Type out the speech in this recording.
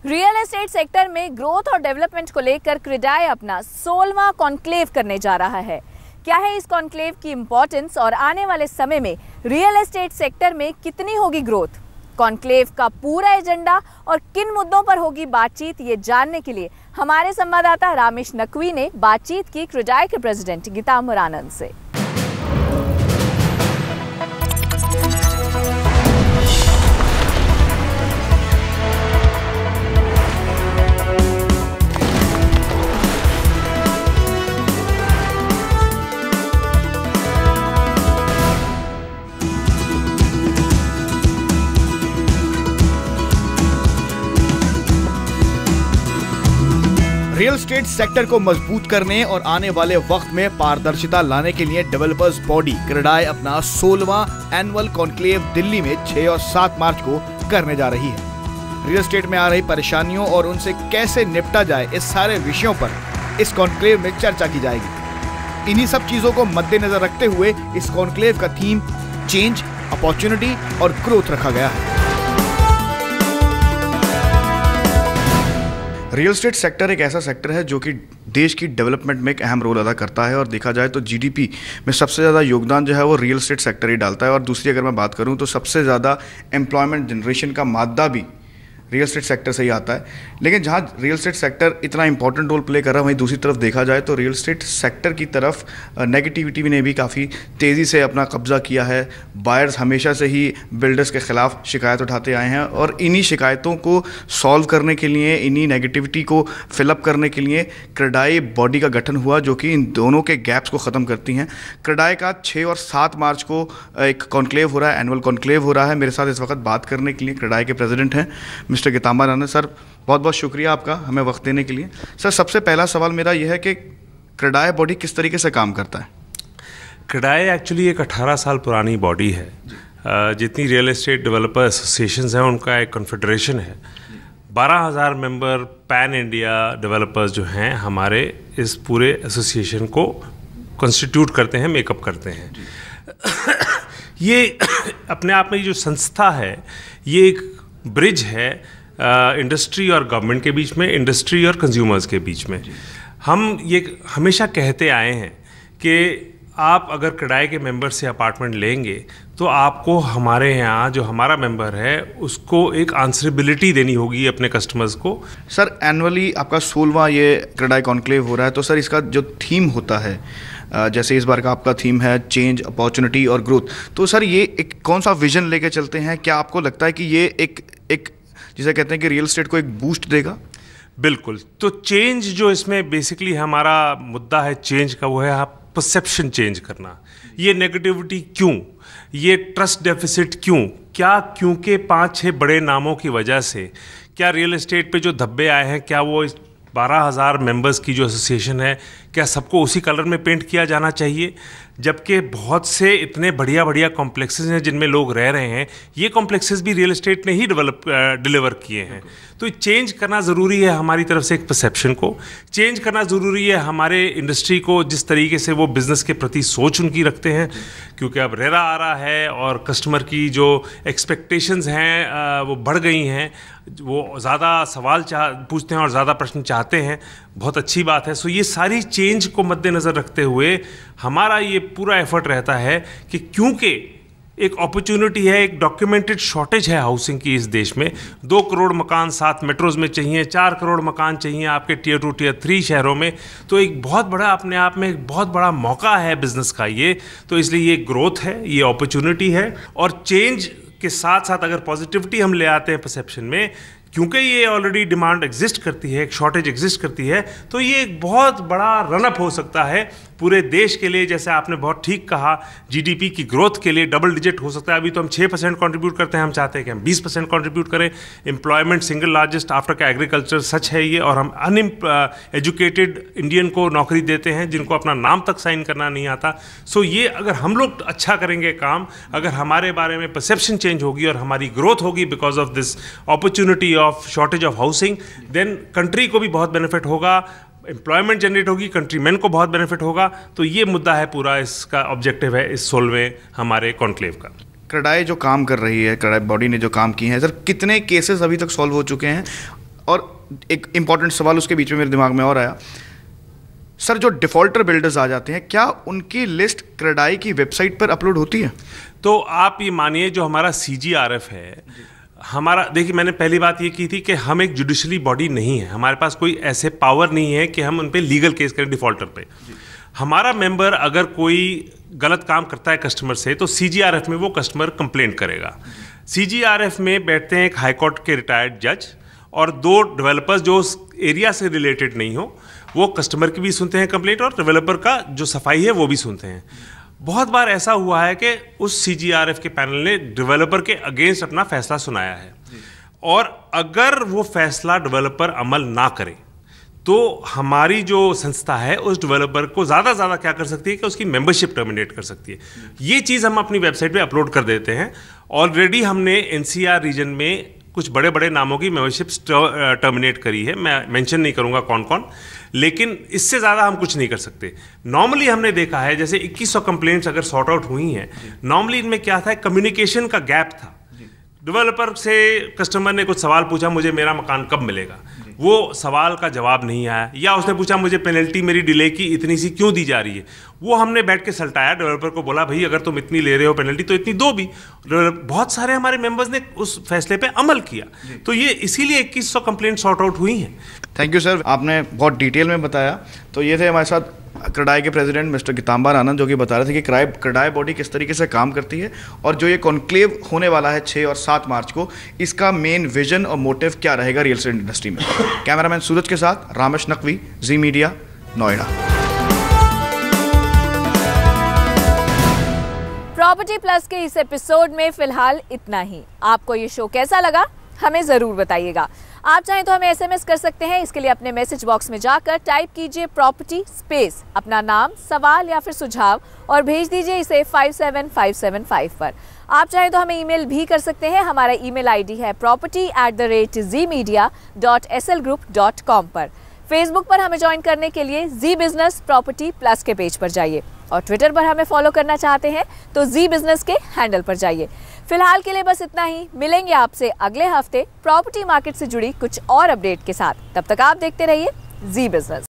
Real estate sector में growth और development को लेकर क्रेडाई अपना 16वां कॉन्क्लेव करने जा रहा है। क्या है इस कॉन्क्लेव की इंपॉर्टेंस और आने वाले समय में रियल एस्टेट सेक्टर में कितनी होगी ग्रोथ? कॉन्क्लेव का पूरा एजेंडा और किन मुद्दों पर होगी बातचीत, ये जानने के लिए हमारे संवाददाता रामेश नकवी ने बातचीत की क्रेडाई के प्रेसिडेंट गीतांबर आनंद से। रियल एस्टेट सेक्टर को मजबूत करने और आने वाले वक्त में पारदर्शिता लाने के लिए डेवलपर्स बॉडी क्रेडाई अपना 16वां एनुअल कॉन्क्लेव दिल्ली में 6 और 7 मार्च को करने जा रही है। रियल एस्टेट में आ रही परेशानियों और उनसे कैसे निपटा जाए, इस सारे विषयों पर इस कॉन्क्लेव में चर्चा की जाएगी। इन्हीं सब चीजों को मद्देनजर रखते हुए इस कॉन्क्लेव का थीम चेंज, अपॉर्चुनिटी और ग्रोथ रखा गया है। रियल एस्टेट सेक्टर एक ऐसा सेक्टर है जो कि देश की डेवलपमेंट में एक अहम रोल अदा करता है और देखा जाए तो जीडीपी में सबसे ज़्यादा योगदान जो है वो रियल एस्टेट सेक्टर ही डालता है। और दूसरी अगर मैं बात करूं तो सबसे ज़्यादा एम्प्लॉयमेंट जनरेशन का मादा भी रियल एस्टेट सेक्टर से ही आता है। लेकिन जहाँ रियल एस्टेट सेक्टर इतना इंपॉर्टेंट रोल प्ले कर रहा है, वहीं दूसरी तरफ देखा जाए तो रियल एस्टेट सेक्टर की तरफ नेगेटिविटी ने भी काफ़ी तेज़ी से अपना कब्जा किया है। बायर्स हमेशा से ही बिल्डर्स के ख़िलाफ़ शिकायत उठाते आए हैं और इन्हीं शिकायतों को सॉल्व करने के लिए, इन्हीं नेगेटिविटी को फिलअप करने के लिए क्रेडाई बॉडी का गठन हुआ जो कि इन दोनों के गैप्स को ख़त्म करती हैं। क्रेडाई का 6 और 7 मार्च को एक कॉन्क्लेव हो रहा है, एनुअल कॉन्क्लेव हो रहा है। मेरे साथ इस वक्त बात करने के लिए क्रेडाई के प्रेसिडेंट हैं मिस्टर गीतांबर आनंद। सर, बहुत बहुत शुक्रिया आपका हमें वक्त देने के लिए। सर, सबसे पहला सवाल मेरा यह है कि क्रेडाई बॉडी किस तरीके से काम करता है? क्रेडाई एक्चुअली एक 18 साल पुरानी बॉडी है। जितनी रियल एस्टेट डेवलपर एसोसिएशंस हैं उनका एक कॉन्फेडरेशन है। 12,000 मेंबर पैन इंडिया डेवलपर्स जो हैं हमारे इस पूरे एसोसिएशन को कॉन्स्टिट्यूट करते हैं, मेकअप करते हैं। ये अपने आप में जो संस्था है ये एक ब्रिज है इंडस्ट्री और गवर्नमेंट के बीच में, इंडस्ट्री और कंज्यूमर्स के बीच में। हम ये हमेशा कहते आए हैं कि आप अगर क्रेडाई के मेंबर से अपार्टमेंट लेंगे तो आपको हमारे यहाँ जो हमारा मेंबर है उसको एक आंसरेबिलिटी देनी होगी अपने कस्टमर्स को। सर, एनुअली आपका 16वां ये क्रेडाई कॉन्क्लेव हो रहा है, तो सर इसका जो थीम होता है, जैसे इस बार का आपका थीम है चेंज, अपॉर्चुनिटी और ग्रोथ, तो सर ये एक कौन सा विजन लेके चलते हैं? क्या आपको लगता है कि ये एक जिसे कहते हैं कि रियल एस्टेट को एक बूस्ट देगा? बिल्कुल। तो चेंज जो इसमें बेसिकली हमारा मुद्दा है चेंज का, वो है आप परसेप्शन चेंज करना। ये नेगेटिविटी क्यों, ये ट्रस्ट डेफिसिट क्यों, क्या क्योंकि 5-6 बड़े नामों की वजह से क्या रियल एस्टेट पे जो धब्बे आए हैं, क्या वो 12,000 मेंबर्स की जो एसोसिएशन है, क्या सबको उसी कलर में पेंट किया जाना चाहिए? जबकि बहुत से इतने बढ़िया बढ़िया कॉम्प्लेक्सेस हैं जिनमें लोग रह रहे हैं, ये कॉम्प्लेक्सेस भी रियल एस्टेट ने ही डिलीवर किए हैं। तो चेंज करना ज़रूरी है हमारी तरफ से, एक परसेप्शन को चेंज करना ज़रूरी है हमारे इंडस्ट्री को, जिस तरीके से वो बिज़नेस के प्रति सोच उनकी रखते हैं, क्योंकि अब रेरा आ रहा है और कस्टमर की जो एक्सपेक्टेशंस हैं वो बढ़ गई हैं। वो ज़्यादा सवाल पूछते हैं और ज़्यादा प्रश्न चाहते हैं, बहुत अच्छी बात है। सो ये सारी चेंज को मद्देनज़र रखते हुए हमारा ये पूरा एफर्ट रहता है कि क्योंकि एक अपॉर्चुनिटी है, एक डॉक्यूमेंटेड शॉर्टेज है हाउसिंग की इस देश में। 2 करोड़ मकान 7 मेट्रोज में चाहिए, 4 करोड़ मकान चाहिए आपके Tier 2 Tier 3 शहरों में। तो एक बहुत बड़ा, अपने आप में एक बहुत बड़ा मौका है बिजनेस का ये। तो इसलिए ये ग्रोथ है, ये अपॉर्चुनिटी है। और चेंज के साथ साथ अगर पॉजिटिविटी हम ले आते हैं परसेप्शन में, क्योंकि ये ऑलरेडी डिमांड एग्जिस्ट करती है, एक शॉर्टेज एग्जिस्ट करती है, तो ये एक बहुत बड़ा रनअप हो सकता है पूरे देश के लिए। जैसे आपने बहुत ठीक कहा, जीडीपी की ग्रोथ के लिए डबल डिजिट हो सकता है। अभी तो हम 6% कंट्रीब्यूट करते हैं, हम चाहते हैं कि हम 20% कंट्रीब्यूट करें। एम्प्लॉयमेंट सिंगल लार्जेस्ट आफ्टर का एग्रीकल्चर, सच है ये। और हम एजुकेटेड इंडियन को नौकरी देते हैं जिनको अपना नाम तक साइन करना नहीं आता। सो ये अगर हम लोग अच्छा करेंगे काम, अगर हमारे बारे में परसेप्शन चेंज होगी और हमारी ग्रोथ होगी because of this opportunity of shortage of housing, then country को भी बहुत बेनिफिट होगा, एम्प्लॉयमेंट जनरेट होगी, कंट्रीमैन को बहुत बेनिफिट होगा। तो ये मुद्दा है, पूरा इसका ऑब्जेक्टिव है इस 16वें हमारे कॉन्क्लेव का। क्रेडाई जो काम कर रही है, क्रेडाई बॉडी ने जो काम किए हैं, सर कितने केसेस अभी तक सॉल्व हो चुके हैं और एक इंपॉर्टेंट सवाल उसके बीच में मेरे दिमाग में और आया, सर जो डिफ़ॉल्टर बिल्डर्स आ जाते हैं, क्या उनकी लिस्ट क्रेडाई की वेबसाइट पर अपलोड होती है? तो आप ये मानिए जो हमारा CGRF है, हमारा देखिए, मैंने पहली बात ये की थी कि हम एक जुडिशली बॉडी नहीं है, हमारे पास कोई ऐसे पावर नहीं है कि हम उन पे लीगल केस करें डिफ़ॉल्टर पे। हमारा मेंबर अगर कोई गलत काम करता है कस्टमर से, तो CGRF में वो कस्टमर कंप्लेंट करेगा। CGRF में बैठते हैं एक हाई कोर्ट के रिटायर्ड जज और 2 डेवलपर्स जो उस एरिया से रिलेटेड नहीं हो, वो कस्टमर की भी सुनते हैं कंप्लेंट और डेवलपर का जो सफाई है वो भी सुनते हैं। बहुत बार ऐसा हुआ है कि उस CGRF के पैनल ने डेवलपर के अगेंस्ट अपना फैसला सुनाया है, और अगर वो फैसला डेवलपर अमल ना करे तो हमारी जो संस्था है उस डेवलपर को ज़्यादा से ज़्यादा क्या कर सकती है कि उसकी मेंबरशिप टर्मिनेट कर सकती है। ये चीज़ हम अपनी वेबसाइट पे अपलोड कर देते हैं। ऑलरेडी हमने NCR रीजन में कुछ बड़े बड़े नामों की मेंबरशिप टर्मिनेट करी है, मैं मेंशन नहीं करूंगा कौन कौन, लेकिन इससे ज़्यादा हम कुछ नहीं कर सकते। नॉर्मली हमने देखा है जैसे 2100 कंप्लेंट्स अगर सॉर्ट आउट हुई हैं, नॉर्मली इनमें क्या था, कम्युनिकेशन का गैप था। डेवलपर से कस्टमर ने कुछ सवाल पूछा, मुझे मेरा मकान कब मिलेगा, वो सवाल का जवाब नहीं आया, या उसने पूछा मुझे पेनल्टी मेरी डिले की इतनी सी क्यों दी जा रही है, वो हमने बैठ के सल्टाया, डेवलपर को बोला भाई अगर तुम इतनी ले रहे हो पेनल्टी तो इतनी दो भी। बहुत सारे हमारे मेंबर्स ने उस फैसले पे अमल किया, तो ये इसीलिए 2100 कंप्लेंट सॉर्ट आउट हुई हैं। थैंक यू सर, आपने बहुत डिटेल में बताया। तो ये थे हमारे साथ क्रेडाई के प्रेसिडेंट मिस्टर गीतांबर आनंद, जो कि बता रहे थे कि क्रेडाई बॉडी किस तरीके से काम करती है और जो ये कॉन्क्लेव होने वाला है 6 और 7 मार्च को, इसका मेन विजन और मोटिव क्या रहेगा रियल एस्टेट इंडस्ट्री में। कैमरामैन सूरज के साथ रामेश नकवी, जी मीडिया, नोएडा। प्रॉपर्टी प्लस के इस एपिसोड में फिलहाल इतना ही। आपको ये शो कैसा लगा हमें ज़रूर बताइएगा। आप चाहें तो हमें SMS कर सकते हैं। इसके लिए अपने मैसेज बॉक्स में जाकर टाइप कीजिए प्रॉपर्टी स्पेस अपना नाम, सवाल या फिर सुझाव और भेज दीजिए इसे 57575 पर। आप चाहें तो हमें ईमेल भी कर सकते हैं। हमारा ईमेल ID है property@zmedia.slgroup.com पर। फेसबुक पर हमें ज्वाइन करने के लिए जी बिजनेस प्रॉपर्टी प्लस के पेज पर जाइए और ट्विटर पर हमें फॉलो करना चाहते हैं तो जी बिजनेस के हैंडल पर जाइए। फिलहाल के लिए बस इतना ही। मिलेंगे आपसे अगले हफ्ते प्रॉपर्टी मार्केट से जुड़ी कुछ और अपडेट के साथ। तब तक आप देखते रहिए जी बिजनेस।